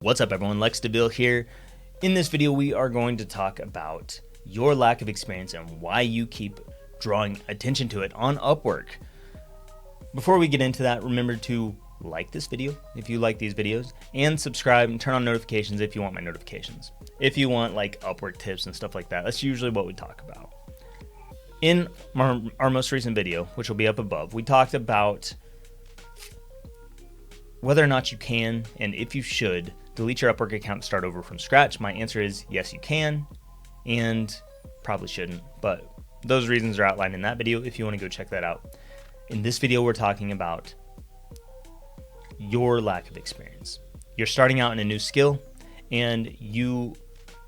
What's up everyone, Lex DeVille here. In this video we are going to talk about your lack of experience and why you keep drawing attention to it on Upwork. Before we get into that, remember to like this video if you like these videos, and subscribe and turn on notifications if you want my notifications. If you want like Upwork tips and stuff like that, that's usually what we talk about. In our most recent video, which will be up above, we talked about whether or not you can, and if you should, delete your Upwork account and start over from scratch. My answer is yes, you can, and probably shouldn't, but those reasons are outlined in that video if you want to go check that out. In this video, we're talking about your lack of experience. You're starting out in a new skill, and you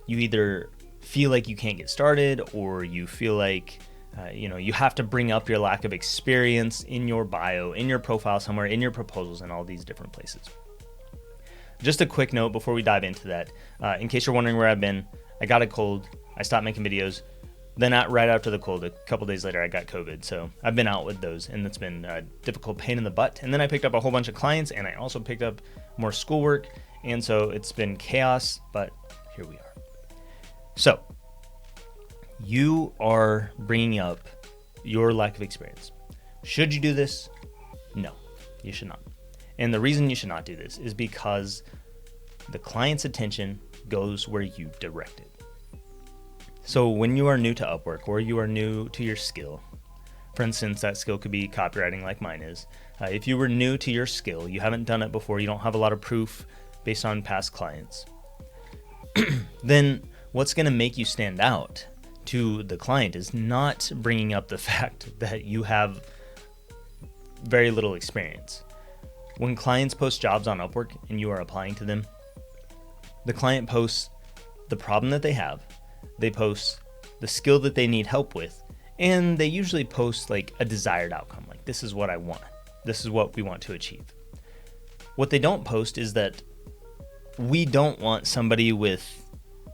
either feel like you can't get started, or you feel like you have to bring up your lack of experience in your bio, in your profile somewhere, in your proposals, and all these different places. Just a quick note before we dive into that, in case you're wondering where I've been, I got a cold, I stopped making videos, then right after the cold, a couple days later, I got COVID, so I've been out with those, and it's been a difficult pain in the butt, and then I picked up a whole bunch of clients, and I also picked up more schoolwork, and so it's been chaos, but here we are. So, you are bringing up your lack of experience. Should you do this? No, you should not. And the reason you should not do this is because the client's attention goes where you direct it. So when you are new to Upwork, or you are new to your skill, for instance, that skill could be copywriting like mine is. If you were new to your skill, you haven't done it before, you don't have a lot of proof based on past clients, then what's going to make you stand out to the client is not bringing up the fact that you have very little experience. When clients post jobs on Upwork and you are applying to them, the client posts the problem that they have, they post the skill that they need help with, and they usually post like a desired outcome, like this is what I want, this is what we want to achieve. What they don't post is that we don't want somebody with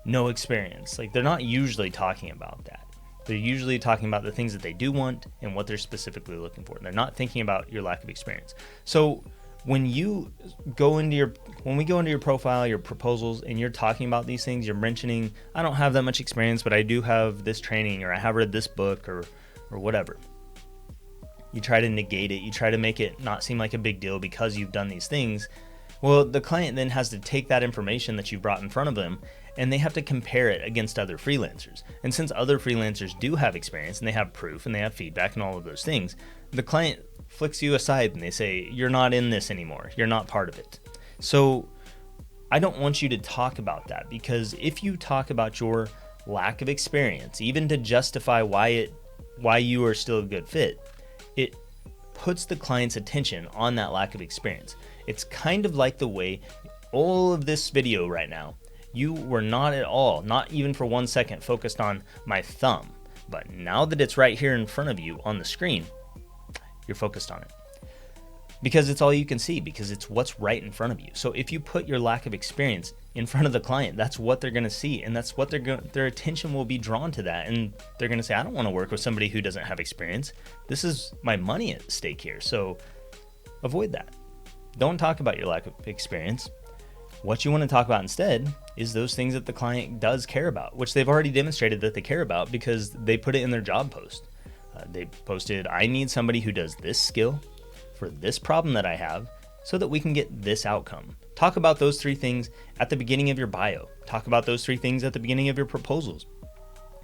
no experience. Like, they're not usually talking about that. They're usually talking about the things that they do want and what they're specifically looking for. They're not thinking about your lack of experience. So when we go into your profile, your proposals, and you're talking about these things, you're mentioning, I don't have that much experience, but I do have this training, or I have read this book, or whatever. You try to negate it. You try to make it not seem like a big deal because you've done these things. Well, the client then has to take that information that you've brought in front of them, and they have to compare it against other freelancers. And since other freelancers do have experience, and they have proof, and they have feedback, and all of those things, the client flicks you aside and they say, you're not in this anymore. You're not part of it. So I don't want you to talk about that, because if you talk about your lack of experience, even to justify why you are still a good fit, it puts the client's attention on that lack of experience. It's kind of like the way all of this video right now, you were not at all, not even for 1 second, focused on my thumb. But now that it's right here in front of you on the screen, you're focused on it. Because it's all you can see, because it's what's right in front of you. So if you put your lack of experience in front of the client, that's what they're going to see, and that's what their attention will be drawn to that, and they're going to say, I don't want to work with somebody who doesn't have experience. This is my money at stake here. So avoid that. Don't talk about your lack of experience. What you want to talk about instead is those things that the client does care about, which they've already demonstrated that they care about because they put it in their job post. They posted, I need somebody who does this skill for this problem that I have so that we can get this outcome. Talk about those 3 things at the beginning of your bio. Talk about those 3 things at the beginning of your proposals.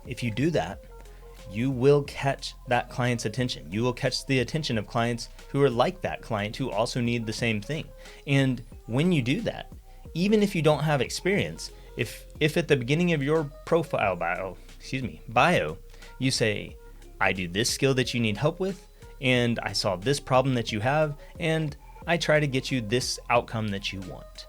If you do that, you will catch that client's attention. You will catch the attention of clients who are like that client, who also need the same thing. And when you do that, even if you don't have experience, if at the beginning of your profile bio, you say, I do this skill that you need help with, and I solve this problem that you have, and I try to get you this outcome that you want,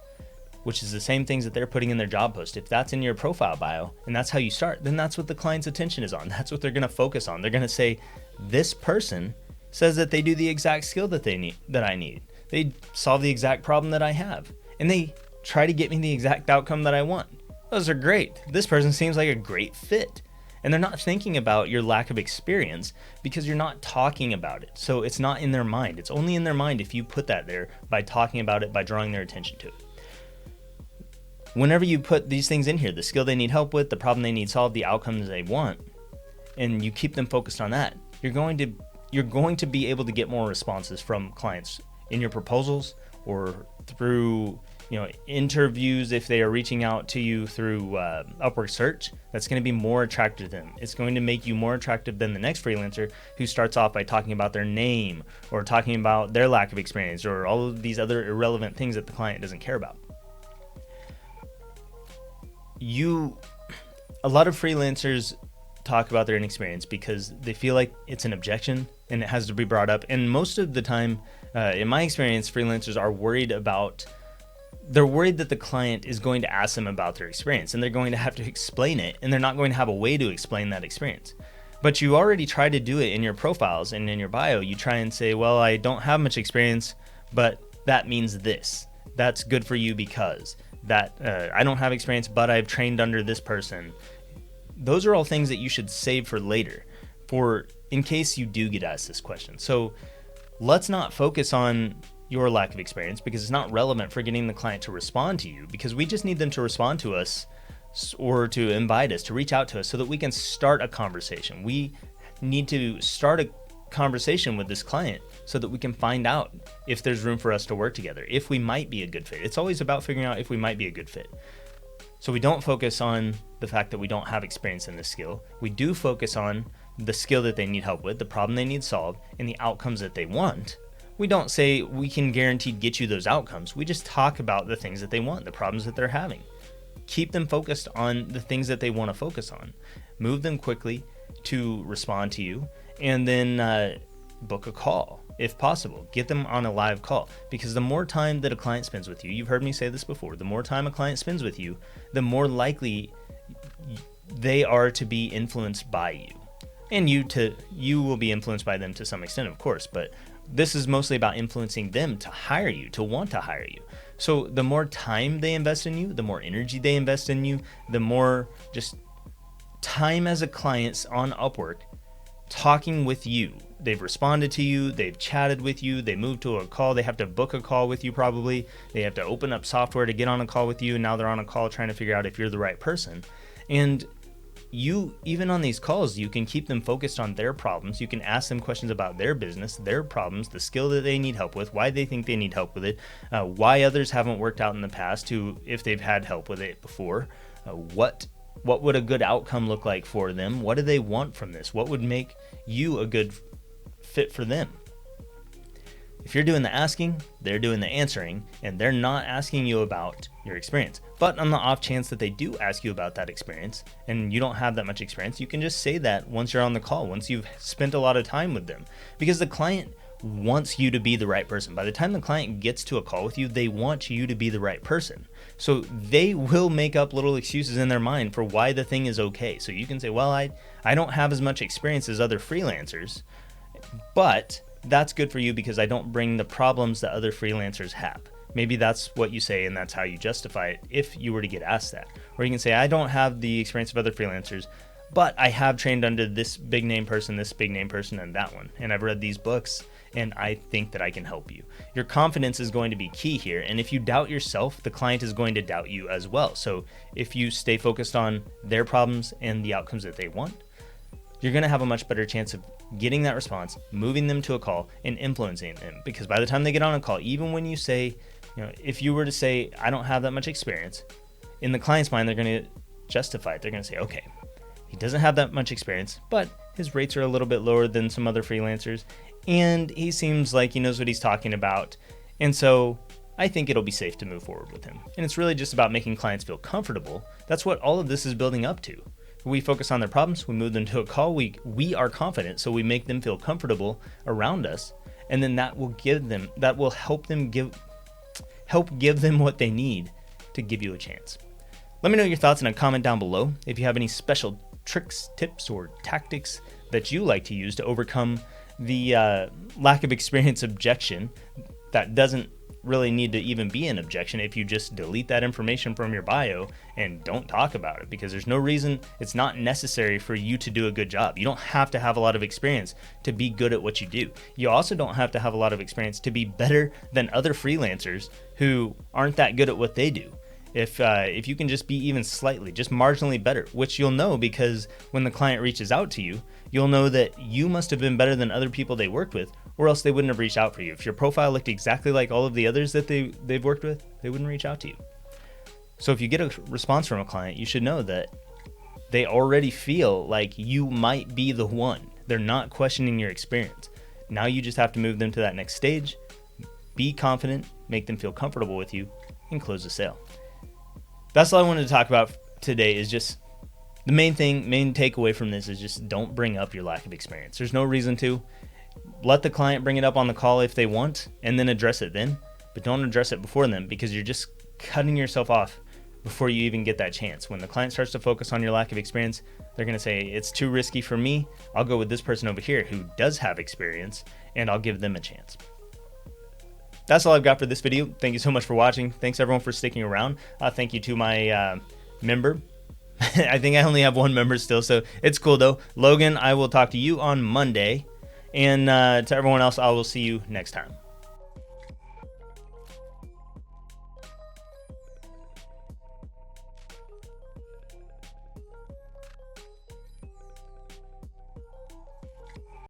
which is the same things that they're putting in their job post. If that's in your profile bio and that's how you start, then that's what the client's attention is on. That's what they're going to focus on. They're going to say, this person says that they do the exact skill that I need. They solve the exact problem that I have, and they try to get me the exact outcome that I want. Those are great. This person seems like a great fit. And they're not thinking about your lack of experience because you're not talking about it. So it's not in their mind. It's only in their mind if you put that there by talking about it, by drawing their attention to it. whenever you put these things in here, the skill they need help with, the problem they need solved, the outcomes they want, and you keep them focused on that, you're going to be able to get more responses from clients in your proposals or through interviews. If they are reaching out to you through Upwork search, that's going to be more attractive to them. It's going to make you more attractive than the next freelancer who starts off by talking about their name or talking about their lack of experience or all of these other irrelevant things that the client doesn't care about. A lot of freelancers talk about their inexperience because they feel like it's an objection and it has to be brought up. And most of the time, in my experience, freelancers are worried that the client is going to ask them about their experience and they're going to have to explain it, and they're not going to have a way to explain that experience. But you already try to do it in your profiles and in your bio. You try and say, well, I don't have much experience, but that means this. That's good for you because that I don't have experience, but I've trained under this person. Those are all things that you should save for later, for in case you do get asked this question. So let's not focus on your lack of experience because it's not relevant for getting the client to respond to you, because we just need them to respond to us or to invite us, to reach out to us so that we can start a conversation. We need to start a conversation with this client so that we can find out if there's room for us to work together, if we might be a good fit. It's always about figuring out if we might be a good fit. So we don't focus on the fact that we don't have experience in this skill. We do focus on the skill that they need help with, the problem they need solved, and the outcomes that they want. We don't say we can guaranteed get you those outcomes. We just talk about the things that they want, the problems that they're having. Keep them focused on the things that they want to focus on. Move them quickly to respond to you, and then book a call if possible. Get them on a live call, because the more time that a client spends with you, you've heard me say this before, the more time a client spends with you, the more likely they are to be influenced by you. And you will be influenced by them to some extent, of course, but this is mostly about influencing them to hire you, to want to hire you. So the more time they invest in you, the more energy they invest in you, the more just time as a client on Upwork talking with you. They've responded to you, they've chatted with you, they moved to a call, they have to book a call with you probably, they have to open up software to get on a call with you, and now they're on a call trying to figure out if you're the right person. And you, even on these calls, you can keep them focused on their problems. You can ask them questions about their business, their problems, the skill that they need help with, why they think they need help with it, why others haven't worked out in the past, if they've had help with it before, what would a good outcome look like for them, what do they want from this, what would make you a good fit for them. If you're doing the asking, they're doing the answering, and they're not asking you about your experience. But on the off chance that they do ask you about that experience and you don't have that much experience, you can just say that once you're on the call, once you've spent a lot of time with them, because the client wants you to be the right person. By the time the client gets to a call with you, they want you to be the right person. So they will make up little excuses in their mind for why the thing is okay. So you can say, well, I don't have as much experience as other freelancers, but that's good for you because I don't bring the problems that other freelancers have. Maybe that's what you say, and that's how you justify it if you were to get asked that. Or you can say, I don't have the experience of other freelancers, but I have trained under this big name person, and that one. And I've read these books, and I think that I can help you. Your confidence is going to be key here. And if you doubt yourself, the client is going to doubt you as well. So if you stay focused on their problems and the outcomes that they want, you're going to have a much better chance of getting that response, moving them to a call, and influencing them. Because by the time they get on a call, even when you say, if you were to say, I don't have that much experience, in the client's mind, they're going to justify it. They're going to say, okay, he doesn't have that much experience, but his rates are a little bit lower than some other freelancers, and he seems like he knows what he's talking about. And so I think it'll be safe to move forward with him. And it's really just about making clients feel comfortable. That's what all of this is building up to. We focus on their problems, we move them to a call, we are confident, so we make them feel comfortable around us, and then that will help give them what they need to give you a chance. Let me know your thoughts in a comment down below. If you have any special tricks, tips, or tactics that you like to use to overcome the lack of experience objection that doesn't really need to even be an objection if you just delete that information from your bio and don't talk about it, because there's no reason, it's not necessary for you to do a good job. You don't have to have a lot of experience to be good at what you do. You also don't have to have a lot of experience to be better than other freelancers who aren't that good at what they do. If you can just be even slightly, just marginally better, which you'll know because when the client reaches out to you, you'll know that you must have been better than other people they worked with, or else they wouldn't have reached out for you. If your profile looked exactly like all of the others that they've worked with, they wouldn't reach out to you. So if you get a response from a client, you should know that they already feel like you might be the one. They're not questioning your experience. Now you just have to move them to that next stage, be confident, make them feel comfortable with you, and close the sale. That's all I wanted to talk about today. Is just the main takeaway from this is just don't bring up your lack of experience. There's no reason to. Let the client bring it up on the call if they want, and then address it then, but don't address it before them, because you're just cutting yourself off before you even get that chance. When the client starts to focus on your lack of experience, they're going to say, it's too risky for me. I'll go with this person over here who does have experience, and I'll give them a chance. That's all I've got for this video. Thank you so much for watching. Thanks everyone for sticking around. Thank you to my member. I think I only have one member still, so it's cool though. Logan, I will talk to you on Monday. And to everyone else, I will see you next time.